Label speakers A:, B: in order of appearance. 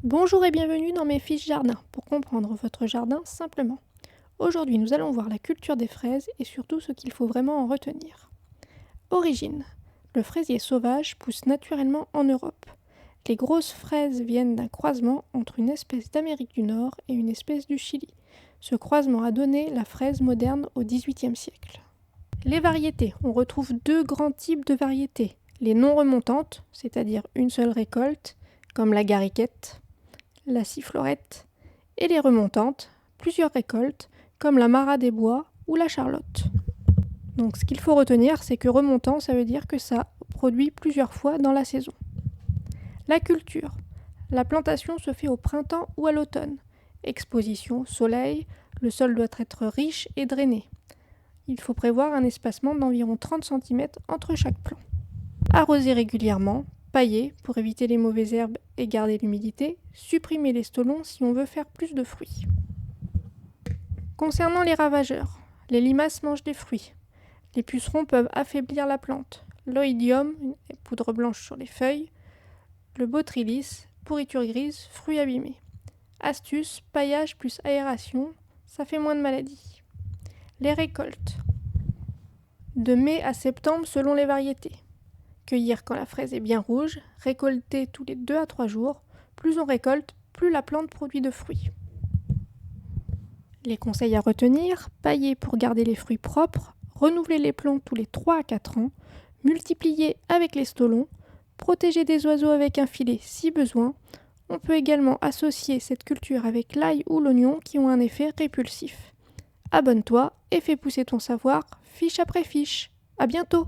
A: Bonjour et bienvenue dans mes fiches jardin pour comprendre votre jardin simplement. Aujourd'hui, nous allons voir la culture des fraises et surtout ce qu'il faut vraiment en retenir. Origine. Le fraisier sauvage pousse naturellement en Europe. Les grosses fraises viennent d'un croisement entre une espèce d'Amérique du Nord et une espèce du Chili. Ce croisement a donné la fraise moderne au XVIIIe siècle. Les variétés. On retrouve deux grands types de variétés. Les non remontantes, c'est-à-dire une seule récolte, comme la garriquette, la sifflorette, et les remontantes, plusieurs récoltes, comme la Marat des Bois ou la Charlotte. Donc ce qu'il faut retenir, c'est que remontant, ça veut dire que ça produit plusieurs fois dans la saison. La culture. La plantation se fait au printemps ou à l'automne. Exposition, soleil, le sol doit être riche et drainé. Il faut prévoir un espacement d'environ 30 cm entre chaque plant. Arroser régulièrement, pailler pour éviter les mauvaises herbes et garder l'humidité, supprimer les stolons si on veut faire plus de fruits. Concernant les ravageurs, les limaces mangent des fruits. Les pucerons peuvent affaiblir la plante. L'oïdium, une poudre blanche sur les feuilles. Le botrytis, pourriture grise, fruits abîmés. Astuce, paillage plus aération, ça fait moins de maladies. Les récoltes. De mai à septembre selon les variétés. Cueillir quand la fraise est bien rouge, récolter tous les 2 à 3 jours. Plus on récolte, plus la plante produit de fruits. Les conseils à retenir, pailler pour garder les fruits propres, renouveler les plants tous les 3 à 4 ans, multiplier avec les stolons, protéger des oiseaux avec un filet si besoin. On peut également associer cette culture avec l'ail ou l'oignon qui ont un effet répulsif. Abonne-toi et fais pousser ton savoir fiche après fiche. À bientôt!